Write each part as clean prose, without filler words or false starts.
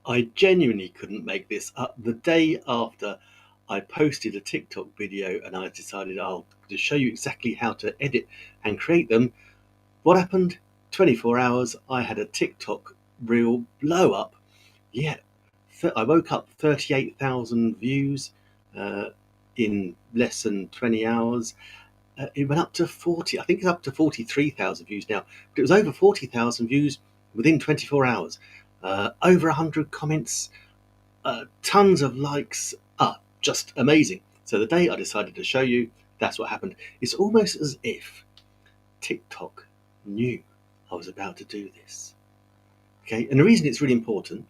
I genuinely couldn't make this up. The day after I posted a TikTok video and I decided I'll just show you exactly how to edit and create them, what happened? 24 hours, I had a TikTok reel blow up. Yeah, I woke up 38,000 views uh, in less than 20 hours. It went up to 40, I think it's up to 43,000 views now, but it was over 40,000 views within 24 hours. Over 100 comments, tons of likes. Just amazing. So the day I decided to show you, that's what happened. It's almost as if TikTok knew I was about to do this. Okay, and the reason it's really important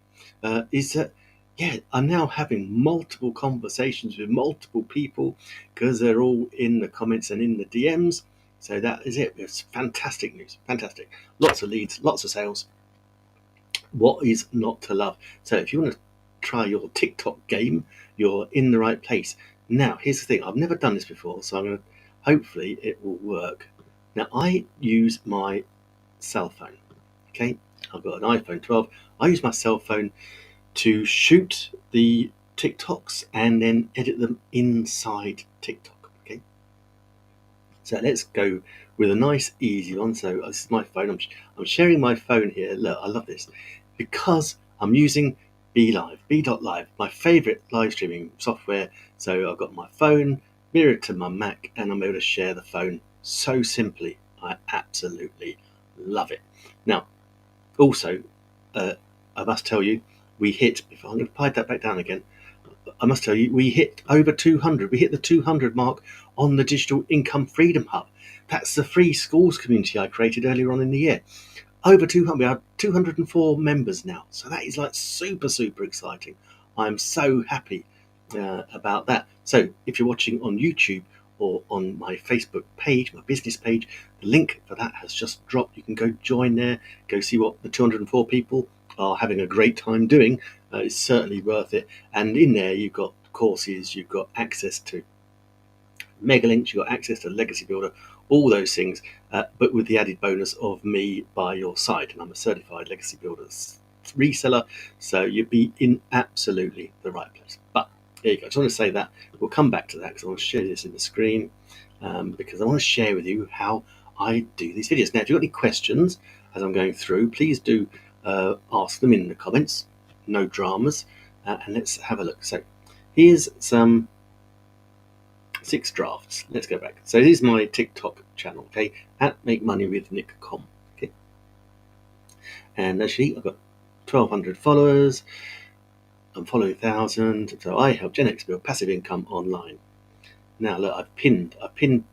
is that, yeah, I'm now having multiple conversations with multiple people because they're all in the comments and in the DMs. So that is it. It's fantastic news. Fantastic. Lots of leads, lots of sales. What is not to love? So if you want to try your TikTok game, you're in the right place. Now, here's the thing. I've never done this before, so I'm going to, hopefully it will work. Now, I use my cell phone. Okay, I've got an iPhone 12. I use my cell phone to shoot the TikToks and then edit them inside TikTok. Okay, so let's go with a nice, easy one. So this is my phone. I'm sharing my phone here. Look, I love this because I'm using Live, my favorite live streaming software. So I've got my phone mirrored to my Mac, and I'm able to share the phone so simply. I absolutely love it. Now, also, I must tell you, we hit, if I'm going to pipe that back down again, I must tell you, we hit over 200. We hit the 200 mark on the Digital Income Freedom Hub. That's the free schools community I created earlier on in the year. Over 200, we have 204 members now. So that is like super, super exciting. I'm so happy about that. So if you're watching on YouTube or on my Facebook page, my business page, the link for that has just dropped. You can go join there, go see what the 204 people are having a great time doing. It's certainly worth it. And in there, you've got courses, you've got access to Megalinks, you've got access to Legacy Builder, all those things, but with the added bonus of me by your side. And I'm a certified Legacy Builder reseller, so you'd be in absolutely the right place. But there you go. I just want to say that. We'll come back to that because I want to share this in the screen because I want to share with you how I do these videos. Now, if you've got any questions as I'm going through, please do ask them in the comments. No dramas. And let's have a look. So here's some 6 drafts. Let's go back. So here's my TikTok channel, okay, at Make Money with Nick.com. Okay, and actually I've got 1,200 followers. I'm following 1,000. So I help Gen X build passive income online. Now look, I've pinned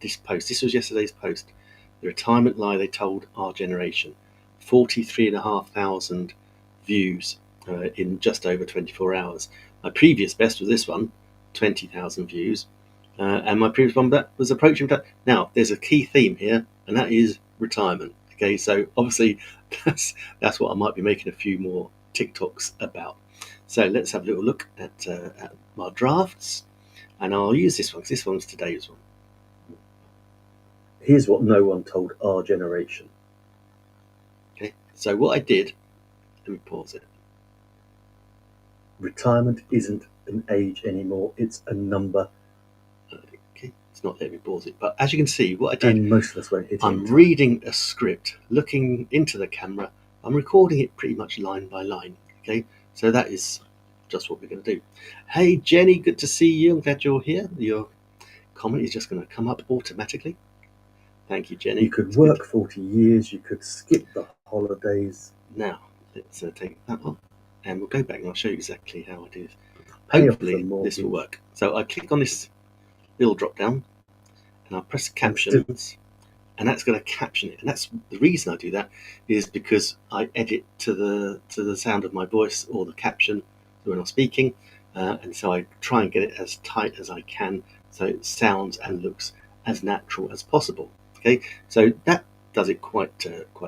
this post. This was yesterday's post. The retirement lie they told our generation. 43,500 views in just over 24 hours. My previous best was this one, 20,000 views. And my previous one that was approaching that. Now, there's a key theme here, and that is retirement. Okay, so obviously that's what I might be making a few more TikToks about. So let's have a little look at my drafts, and I'll use this one because this one's today's one. Here's what no one told our generation. Okay, so what I did, let me pause it. Retirement isn't an age anymore, it's a number. Okay, it's not letting me pause it, but as you can see, what I did, and most of us won't hit it. I'm reading a script, looking into the camera. I'm recording it pretty much line by line. Okay, so that is just what we're going to do. Hey Jenny, good to see you. I'm glad you're here. Your comment is just going to come up automatically. Thank you, Jenny. You could work 40 years. You could skip the holidays. Now let's take that off, and we'll go back and I'll show you exactly how I do this. Hopefully this will work. So I click on this little drop down and I'll press captions, and that's going to caption it. And that's the reason I do that is because I edit to the sound of my voice or the caption when I'm speaking, and so I try and get it as tight as I can so it sounds and looks as natural as possible. Okay, so that does it quite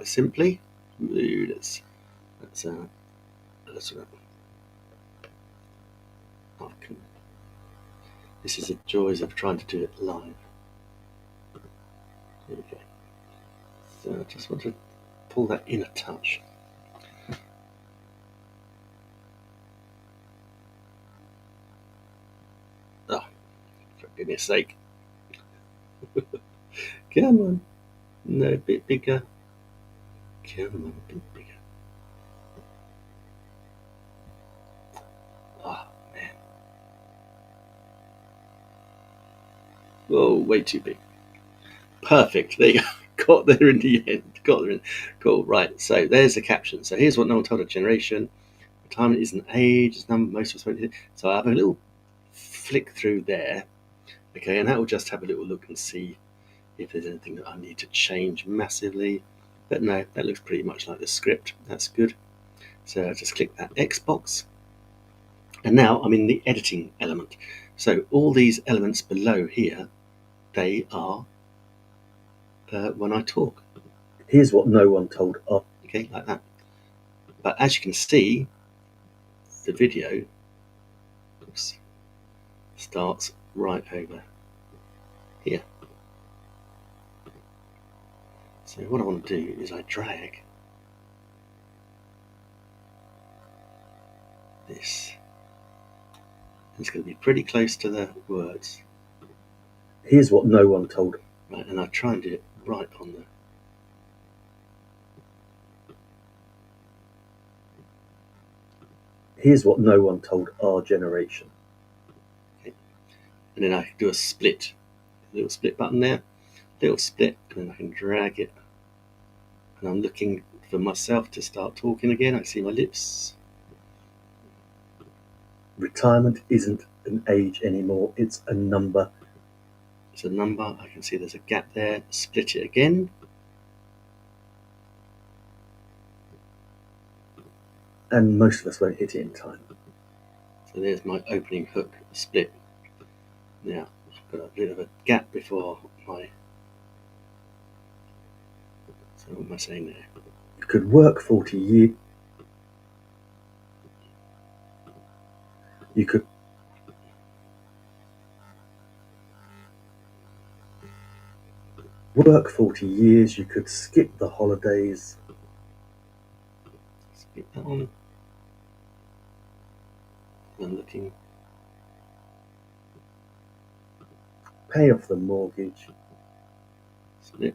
simply. Let's this is the joys of trying to do it live. There we go. So I just want to pull that in a touch. goodness sake. Come on. No, a bit bigger. Come on, a bit bigger. Oh, man. Oh, way too big. Perfect. There you go. Got there in the end. Got there in. Cool. Right. So there's the caption. So here's what no one told a generation. Retirement isn't age. It's number most of us won't. So I have a little flick through there. Okay, and that will just have a little look and see if there's anything that I need to change massively. But no, that looks pretty much like the script. That's good. So I just click that X box. And now I'm in the editing element. So all these elements below here, they are when I talk. Here's what no one told of. Okay, like that. But as you can see, the video starts right over here. So what I want to do is I drag this. It's going to be pretty close to the words. Here's what no one told. Right, and I try and do it right on the. Here's what no one told our generation. Okay. And then I can do a split. A little split button there. Little split, and then I can drag it. And I'm looking for myself to start talking again. I see my lips. Retirement isn't an age anymore, it's a number. It's a number. I can see there's a gap there. Split it again. And most of us won't hit it in time. So there's my opening hook split. Now, I've got a bit of a gap before my. So what am I saying there? You could work 40 years. You could work 40 years, you could skip the holidays. Skip that one. I'm looking. Pay off the mortgage. Split.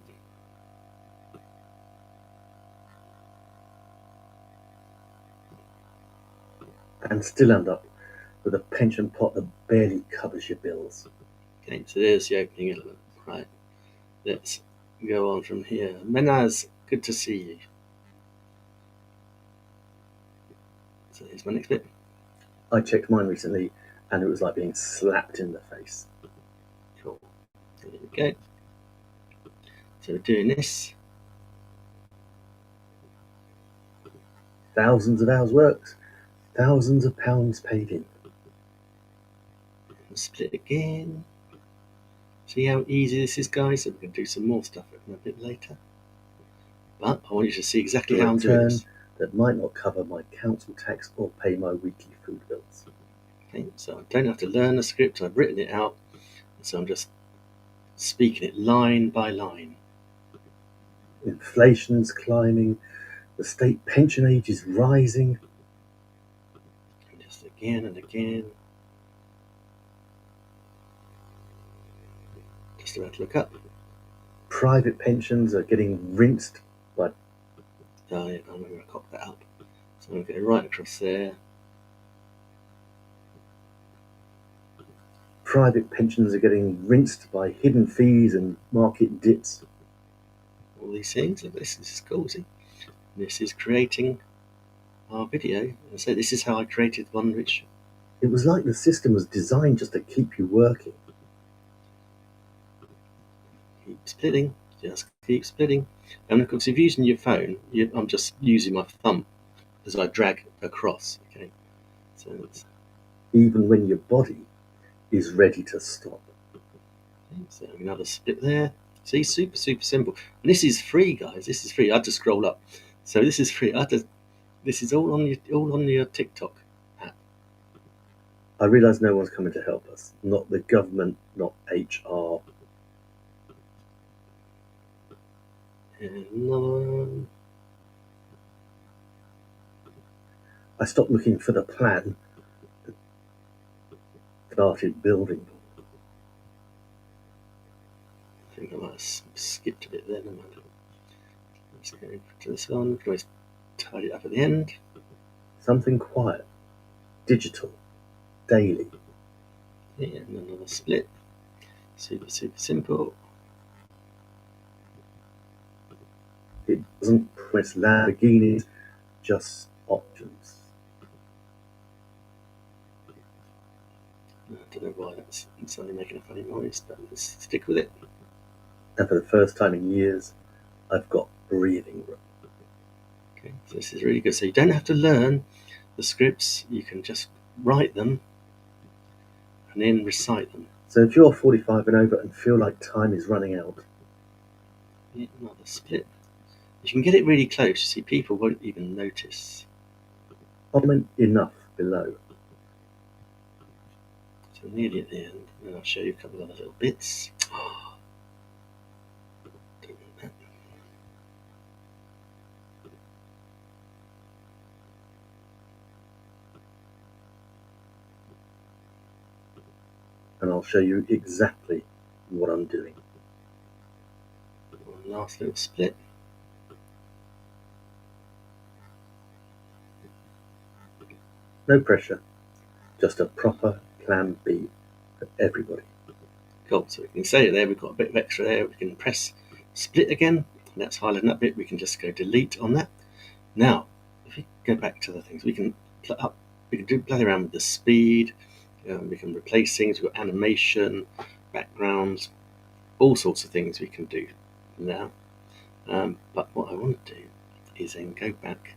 And still end up with a pension pot that barely covers your bills. Okay, so there's the opening element. Right. Let's go on from here. Menaz, good to see you. So here's my next bit. I checked mine recently and it was like being slapped in the face. Cool. So there we go. So we're doing this. Thousands of hours worked, thousands of pounds paid in. Split again. See how easy this is, guys? So we can do some more stuff a bit later. But I want you to see exactly how I'm doing this. That might not cover my council tax or pay my weekly food bills. Okay, so I don't have to learn the script. I've written it out. So I'm just speaking it line by line. Inflation's climbing. The state pension age is rising. And just again and again. Just about to look up. Private pensions are getting rinsed by. Oh, yeah, I'm going to cop that up. So I'm going to go right across there. Private pensions are getting rinsed by hidden fees and market dips. All these things. This is cool, see? This is creating our video. And so this is how I created one which. It was like the system was designed just to keep you working. Keep splitting, just keep splitting. And of course, if you're using your phone, I'm just using my thumb as I drag across. Okay, so it's even when your body is ready to stop. Okay, so another split there. See, super simple. And this is free, guys. This is free. I had to scroll up. So this is free. This is all on your TikTok app. I realise no one's coming to help us. Not the government, not HR. And another one. I stopped looking for the plan. Started building. think I might have skipped a bit there. Let's go to this one. We can always tidy it up at the end. Something quiet, digital, daily. Yeah, and another split. Super simple. It doesn't promise Lamborghinis, just options. I don't know why that's suddenly making a funny noise, but let's stick with it. And for the first time in years, I've got breathing room. Okay, so this is really good. So you don't have to learn the scripts, you can just write them and then recite them. So if you're 45 and over and feel like time is running out, another split. You can get it really close, you see, people won't even notice. Comment enough below. So nearly at the end, and I'll show you a couple of other little bits. And I'll show you exactly what I'm doing. One last little split. No pressure, just a proper plan B for everybody. Cool, so we can say there, we've got a bit of extra there, we can press split again, and that's highlighting that bit, we can just go delete on that. Now, if we go back to the things, we can play around with the speed, we can replace things, we've got animation, backgrounds, all sorts of things we can do now. But what I want to do is then go back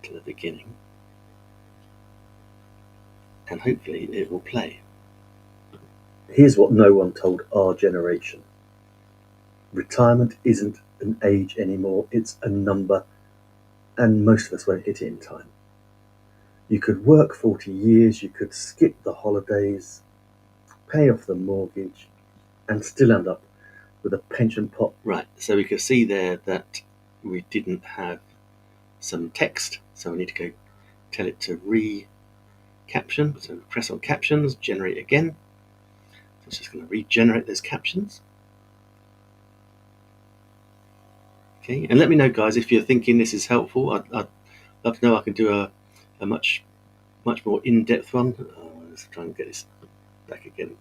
to the beginning, and hopefully it will play. Here's what no one told our generation. Retirement isn't an age anymore, it's a number, and most of us won't hit it in time. You could work 40 years, you could skip the holidays, pay off the mortgage, and still end up with a pension pot. Right, so we can see there that we didn't have some text, so we need to go tell it to re-caption. So press on captions, generate again. So it's just going to regenerate those captions. Okay, and let me know, guys, if you're thinking this is helpful. I'd love to know. I can do a much more in-depth one. Let's try and get this back again.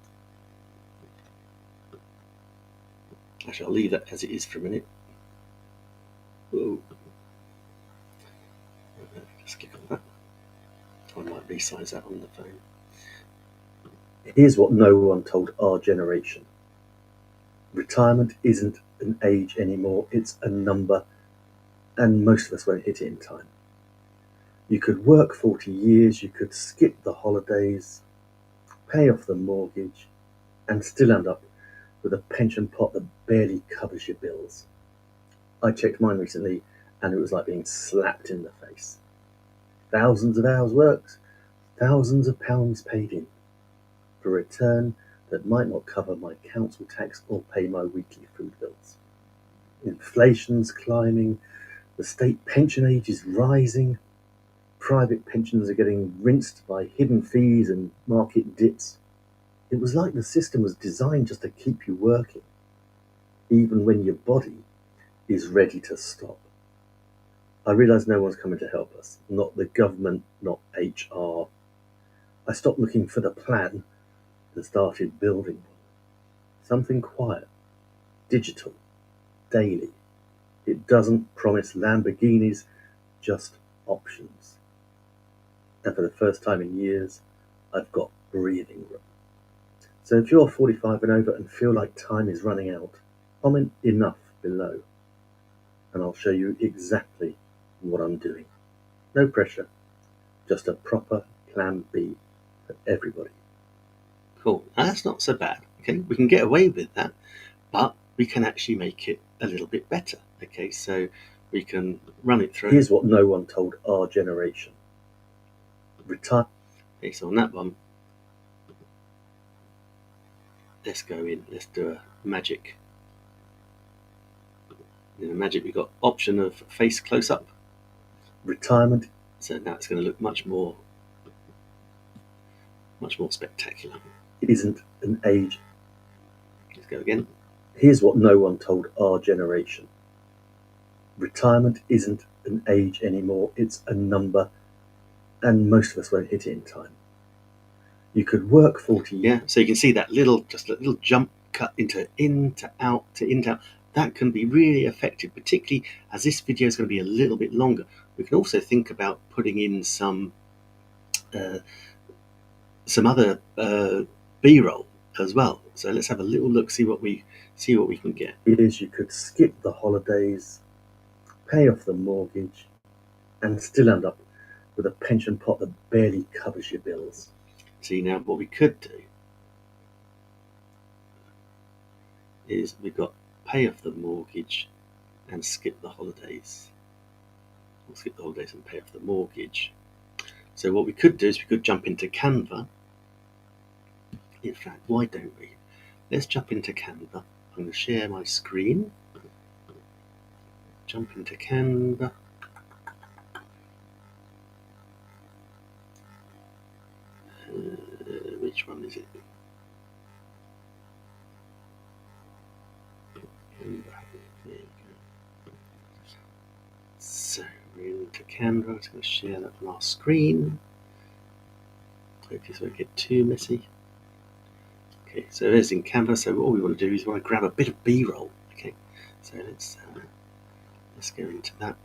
Actually, I'll leave that as it is for a minute. Whoa. Just click on that. I might resize that on the phone. Here's what no one told our generation. Retirement isn't an age anymore, it's a number, and most of us won't hit it in time. You could work 40 years, you could skip the holidays, pay off the mortgage, and still end up with a pension pot that barely covers your bills. I checked mine recently, and it was like being slapped in the face. Thousands of hours worked, thousands of pounds paid in, for a return that might not cover my council tax or pay my weekly food bills. Inflation's climbing, the state pension age is rising, private pensions are getting rinsed by hidden fees and market dips. It was like the system was designed just to keep you working, even when your body is ready to stop. I realise no one's coming to help us, not the government, not HR. I stopped looking for the plan and started building one. Something quiet, digital, daily. It doesn't promise Lamborghinis, just options. And for the first time in years, I've got breathing room. So if you're 45 and over and feel like time is running out, comment enough below, and I'll show you exactly what I'm doing. No pressure, just a proper plan B for everybody. Cool, now that's not so bad. Okay, we can get away with that, but we can actually make it a little bit better. Okay, so we can run it through. Here's what no one told our generation. Okay, so on that one, let's go in, let's do a magic. In the magic, we've got option of face close-up. Retirement. So now it's going to look much more spectacular. It isn't an age. Let's go again. Here's what no one told our generation. Retirement isn't an age anymore, it's a number, and most of us won't hit it in time. You could work 40 years. So you can see that just a little jump cut into in to out to in to out. That can be really effective, particularly as this video is going to be a little bit longer. We can also think about putting in some other B-roll as well. So let's have a little look, see what we can get. It is, you could skip the holidays, pay off the mortgage, and still end up with a pension pot that barely covers your bills. See, now what we could do is we've got pay off the mortgage and skip the holidays. We'll skip the holidays and pay off the mortgage. So what we could do is we could jump into Canva. In fact, why don't we? Let's jump into Canva. I'm going to share my screen. Jump into Canva. Which one is it? So we're into Canva. I'm just going to share that on our screen. Hopefully this won't get too messy. Okay, so there's in Canva. So all we want to do is we want to grab a bit of B-roll. Okay, so let's go into that.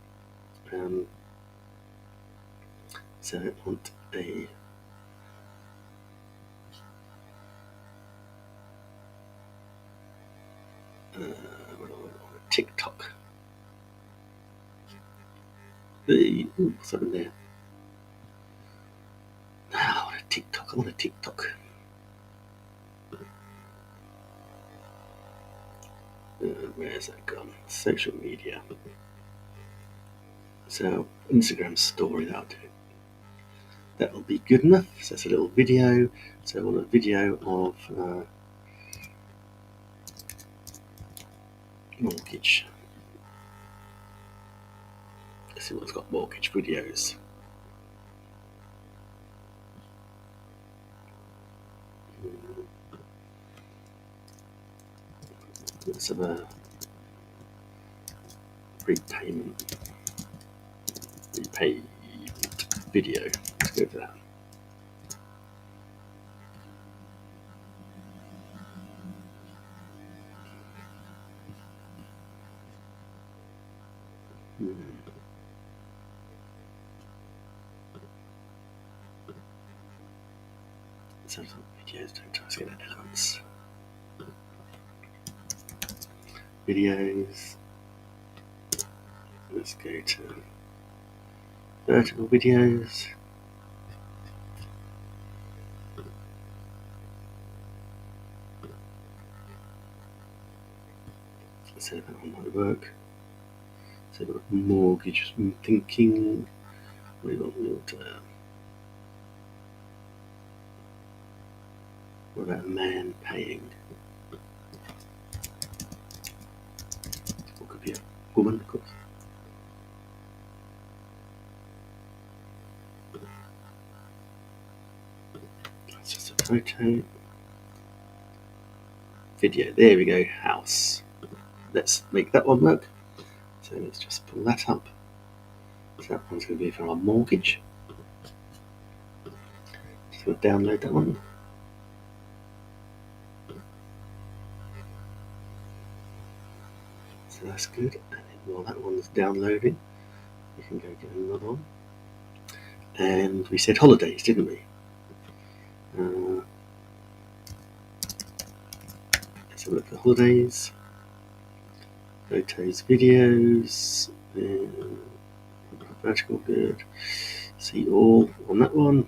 So I want a TikTok. What's up in there? I want a TikTok. Where's that gone? Social media. So Instagram story, that'll do. That'll be good enough. So it's a little video. So I want a video of mortgage. Let's see what's got mortgage videos. Let's have a repayment video. Let's go for that. So videos don't try to get elements. Videos. Let's go to vertical videos. So that one might work. So we've got mortgage thinking. We want what about a man paying? Or could be a woman, of course. That's just a photo. Video, there we go, house. Let's make that one work. So let's just pull that up. So that one's going to be for our mortgage. Just going to download that one. So that's good. And then while that one's downloading, we can go get another one. And we said holidays, didn't we? Let's have a look at holidays. Photos, videos. Vertical, good. See all on that one.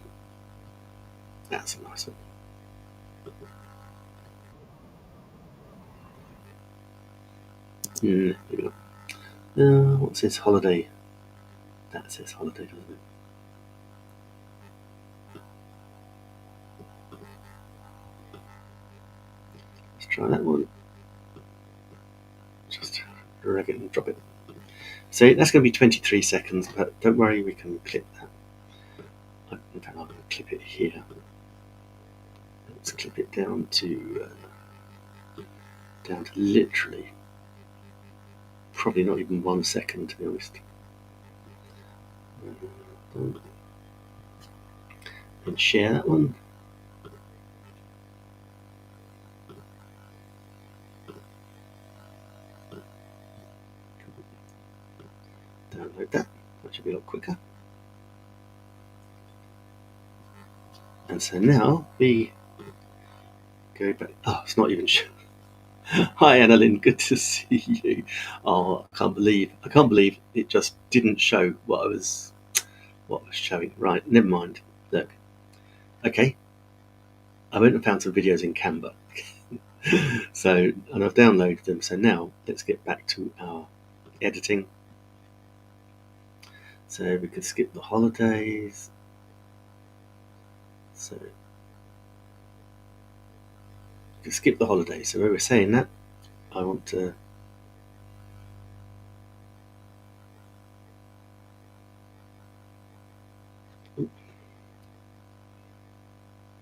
That's a nice one. Here we go. What says holiday? That says holiday, doesn't it? Let's try that one. Just drag it and drop it. So that's going to be 23 seconds, but don't worry, we can clip that. In fact, I'm going to clip it here. Let's clip it down to down to literally probably not even 1 second, to be honest. And share that one. Download that. That should be a lot quicker. And so now we go back. Oh, it's not even sure. Hi, Annalyn. Good to see you. Oh, I can't believe it just didn't show what I was showing. Right, never mind. Look, okay. I went and found some videos in Canva. So, and I've downloaded them. So now let's get back to our editing. So we could skip the holidays. So we could skip the holidays. So where we're saying that, I want to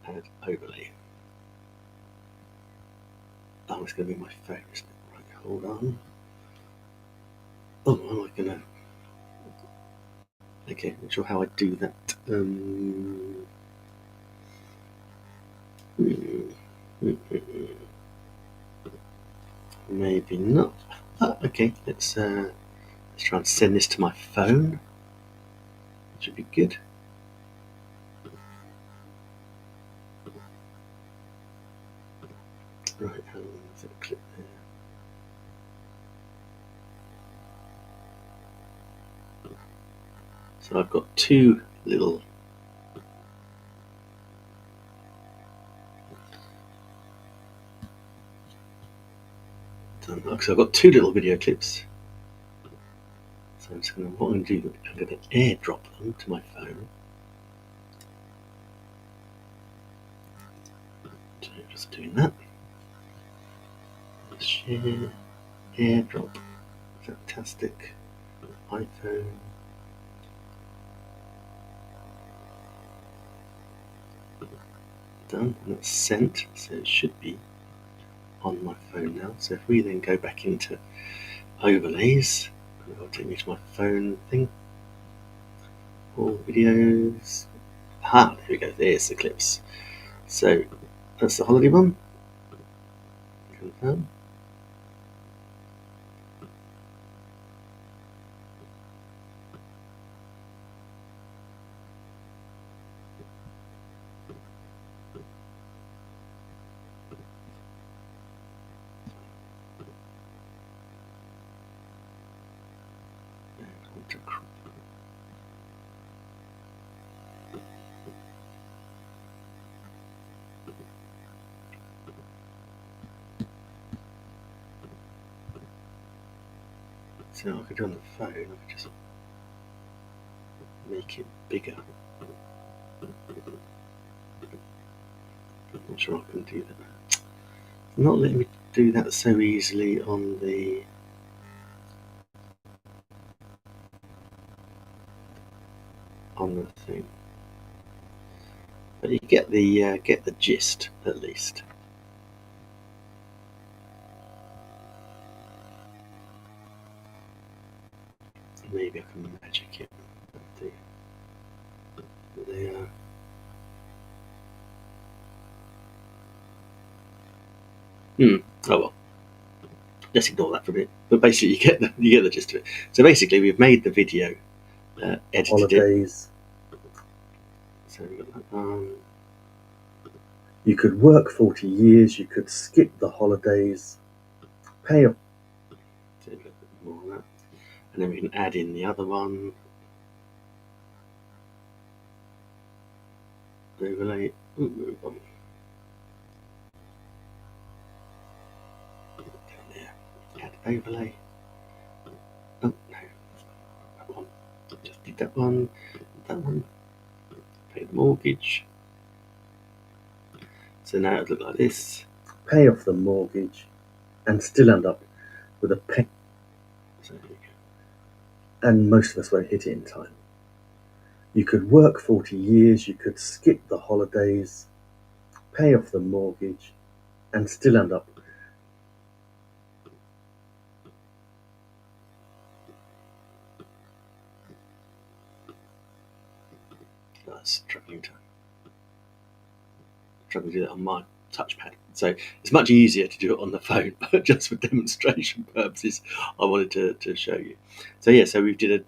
add overlay. Oh, it's going to be my phone, isn't it? Right, hold on. Oh, am I going to... Okay, not sure how I do that. Maybe not. Oh, okay, let's try and send this to my phone. That should be good. Right, there's a clip there. So I've got two little so I've got two little video clips. So I'm just going to, what I'm going to do, I'm going to airdrop them to my phone. So just doing that. Share, airdrop, fantastic. iPhone. Done, and that's sent, so it should be on my phone now. So if we then go back into overlays, it'll take me to my phone thing. All videos. There we go, there's the clips. So that's the holiday one. Confirm. So I could do on the phone, I could just make it bigger. I'm not sure I can do that. Not letting me do that so easily on the thing. But you get the gist at least. Maybe I can magic it. There. Oh well. Let's ignore that for a bit. But basically, you get the gist of it. So basically, we've made the video, edited holidays. So we've got that one. You could work 40 years. You could skip the holidays. Pay off. So a little bit more of that, and then we can add in the other one. Overlay. Move on. Add overlay. Oh no, that one. Just did that one. That one. Pay the mortgage. So now it look like this. Pay off the mortgage, and still end up with a pay. So there you go. And most of us won't hit it in time. You could work 40 years. You could skip the holidays, pay off the mortgage, and still end up struggling to do that on my touchpad. So it's much easier to do it on the phone, but just for demonstration purposes, I wanted to show you. So yeah, so we did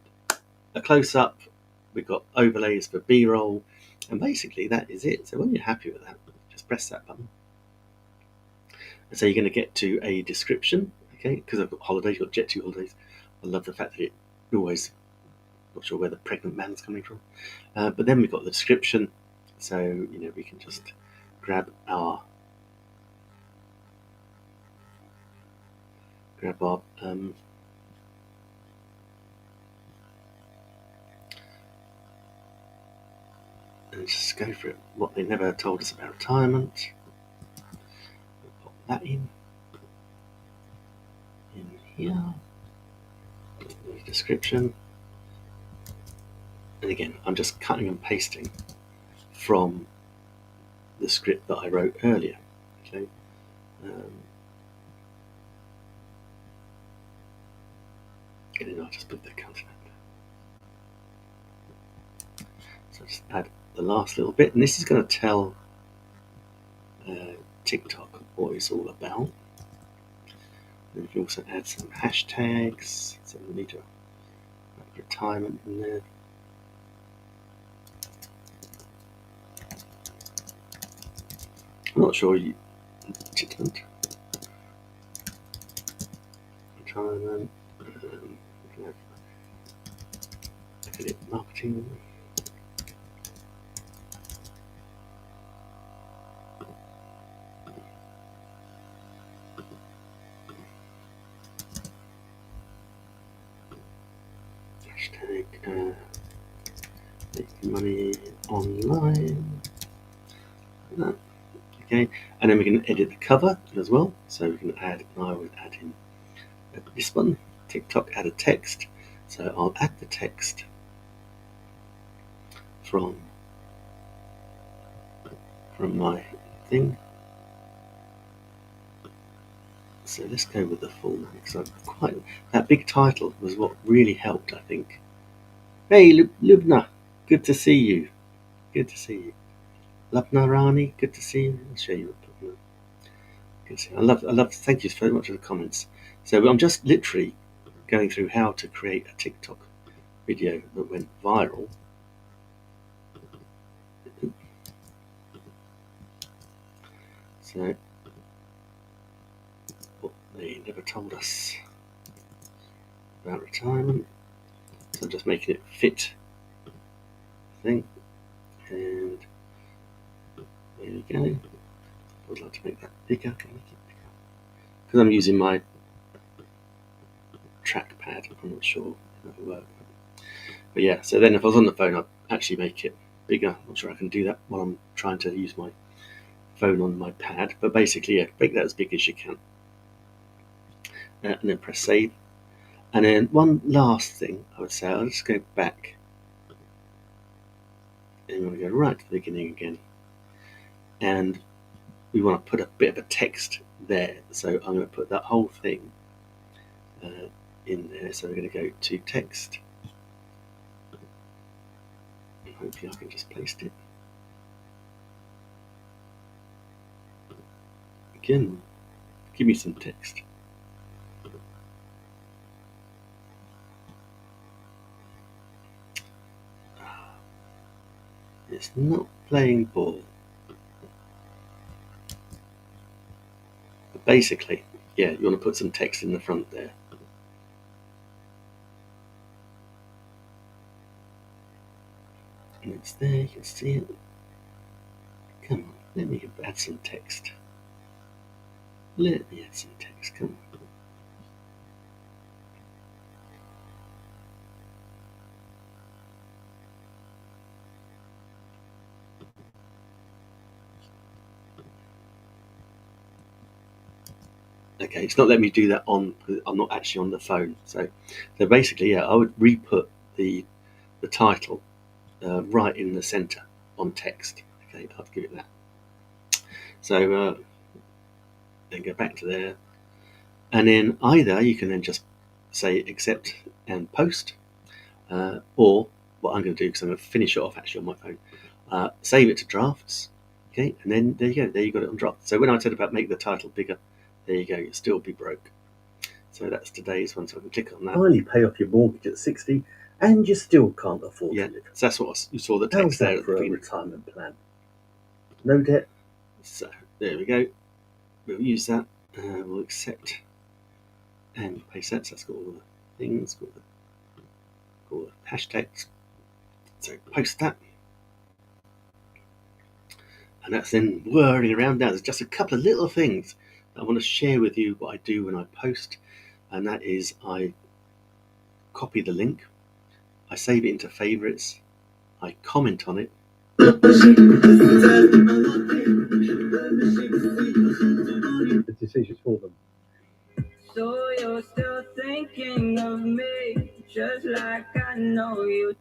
a close-up, we've got overlays for B-roll, and basically that is it. So when you're happy with that, just press that button. And so you're going to get to a description, okay, because I've got holidays, you've got Jet2 holidays. I love the fact that it always, not sure where the pregnant man's coming from. But then we've got the description, so we can just grab our and just go for it. What they never told us about retirement. We'll pop that in here. The description. And again, I'm just cutting and pasting from the script that I wrote earlier. Okay. And then I'll just put the continent. So just add the last little bit, and this is going to tell TikTok what it's all about. And you can also add some hashtags, so we need to have retirement in there. I'm not sure retirement, affiliate marketing. Hashtag making money online. Okay, and then we can edit the cover as well. So we can add, I would add in this one, TikTok add a text. So I'll add the text from my thing. So let's go with the full name, because that big title was what really helped, I think. Hey, Lubna, good to see you. Good to see you. Lubna Rani, good to see you. I'll show you. Good to see you. I love. Thank you so much for the comments. So I'm just literally going through how to create a TikTok video that went viral. So they never told us about retirement. So I'm just making it fit thing. And there we go. I would like to make that bigger. Because I'm using my trackpad, I'm not sure if that'll work. But yeah, so then if I was on the phone, I'd actually make it bigger. I'm not sure I can do that while I'm trying to use my phone on my pad. But basically, yeah, make that as big as you can. And then press save. And then one last thing I would say, I'll just go back. And we want to go right to the beginning again. And we want to put a bit of a text there. So I'm going to put that whole thing in there. So we're going to go to text. And hopefully I can just paste it. Again, give me some text. It's not playing ball. But basically, yeah, you want to put some text in the front there. And it's there, you can see it. Come on, let me add some text. Let me add some text, come on. Okay, it's not letting me do that I'm not actually on the phone. So basically, yeah, I would re-put the title right in the center on text. Okay, I'll give it that. So then go back to there, and then either you can then just say accept and post, or what I'm going to do, because I'm going to finish it off actually on my phone, Save it to drafts. Okay, and then there you go. There you got it on draft. So when I said about make the title bigger, there you go. You'll still be broke. So that's today's one. So I can click on that. Finally pay off your mortgage at 60 and you still can't afford Yeah, to live. so that's what you saw the How's text there that at the for a beginning. retirement plan? No debt. So there we go. We'll use that. We'll accept and paste that. So that's got all the things, got all the hashtags. So post that. And that's then whirring around now. There's just a couple of little things that I want to share with you what I do when I post. And that is I copy the link, I save it into favorites, I comment on it. The decision's for them. So you're still thinking of me, just like I know you.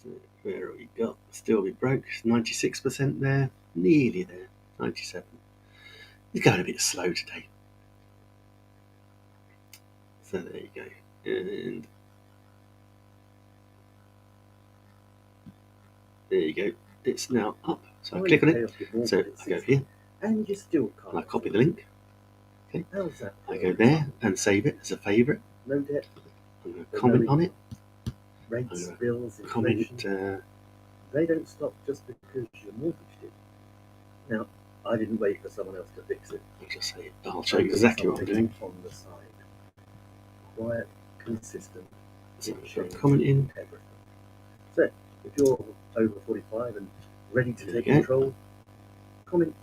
So where have we got? Still be broke. 96% there, nearly there. 97. It's going a bit slow today. So there you go. And there you go. It's now up. So I click on it. So I go here and you still can't. and I copy the link. Okay. How's that? I go there and save it as a favorite. No debt. I'm going to comment on it. Rates, bills, Comment. inflation. They don't stop just because your mortgage did. Now, I didn't wait for someone else to fix it. I'll show you exactly what I'm doing. On the side. Quiet, consistent. So comment in. Everything. So, if you're over 45 and ready to take control, comment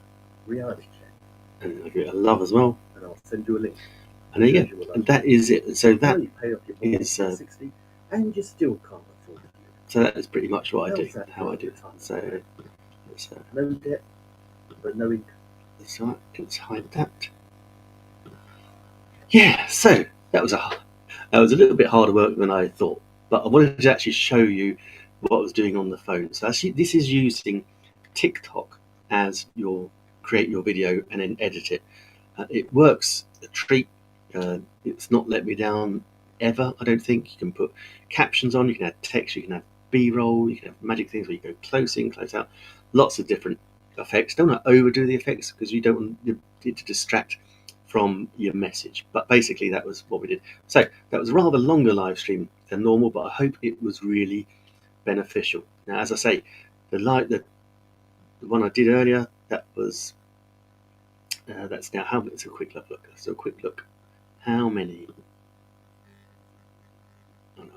reality check. And I give it a love as well. And I'll send you a link. And there you go. And that is it. So that is 60 and you still can't afford it. So that is pretty much what I do, how I do it. So it's no debt, but no income. That's right. Let's hide that. Yeah. So that was a little bit harder work than I thought, but I wanted to actually show you what I was doing on the phone. So actually, this is using TikTok as your create your video and then edit it. It works a treat. It's not let me down ever. I don't think. You can put captions on. You can add text. You can have B-roll. You can have magic things where you go close in, close out. Lots of different effects. Don't want to overdo the effects because you don't want it to distract from your message. But basically, that was what we did. So that was a rather longer live stream than normal, but I hope it was really beneficial. Now, as I say, the one I did earlier, that was that's now how. Let's have a quick look. So a quick look. How many? Oh no,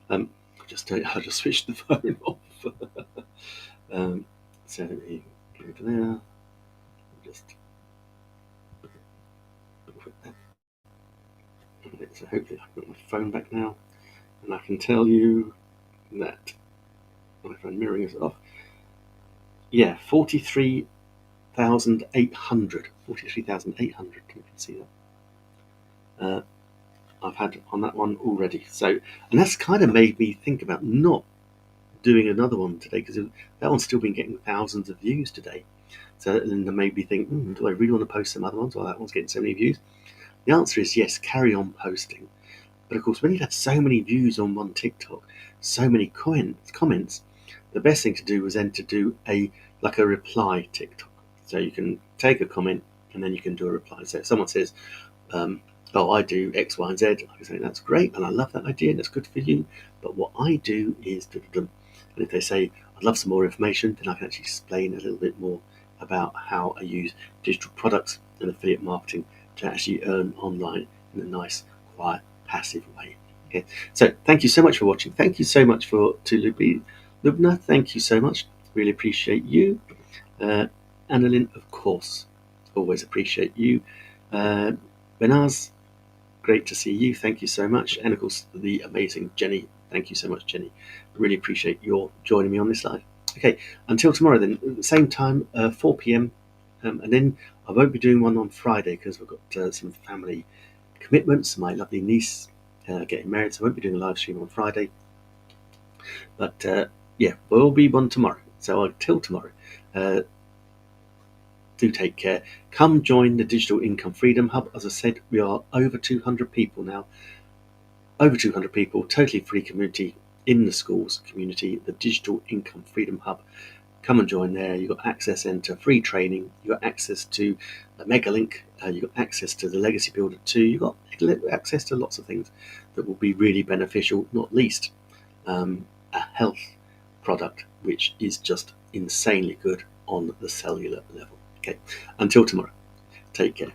I can't. I just switched the phone off. So let me go to there. Just quit that. So hopefully I've got my phone back now, and I can tell you that my phone mirroring is off. Yeah, 43,800. 43,800. Can you see that? I've had on that one already. So, and that's kind of made me think about not doing another one today because that one's still been getting thousands of views today. So then that made me think, do I really want to post some other ones while that one's getting so many views? The answer is yes, carry on posting. But of course, when you have so many views on one TikTok, so many comments, the best thing to do was then to do a reply TikTok. So you can take a comment and then you can do a reply. So if someone says, I do X, Y, and Z, I can say that's great and I love that idea and that's good for you. But what I do is, and if they say I'd love some more information, then I can actually explain a little bit more about how I use digital products and affiliate marketing to actually earn online in a nice, quiet, passive way. Okay. So thank you so much for watching. Thank you so much to Lubna. Thank you so much. Really appreciate you. Annalyn, of course, always appreciate you. Benaz, great to see you. Thank you so much. And of course, the amazing Jenny. Thank you so much, Jenny. Really appreciate your joining me on this live. Okay, until tomorrow then, at the same time, 4 p.m. And then I won't be doing one on Friday because we've got some family commitments. My lovely niece getting married, so I won't be doing a live stream on Friday. But yeah, will be one tomorrow. So until tomorrow, do take care. Come join the Digital Income Freedom Hub. As I said, we are over 200 people now. Over 200 people, totally free community. in the Skools community, the Digital Income Freedom Hub. Come and join there. You've got access into free training. You've got access to the Mega Link. You've got access to the Legacy Builder 2. You've got access to lots of things that will be really beneficial, not least a health product, which is just insanely good on the cellular level. Okay, until tomorrow, take care.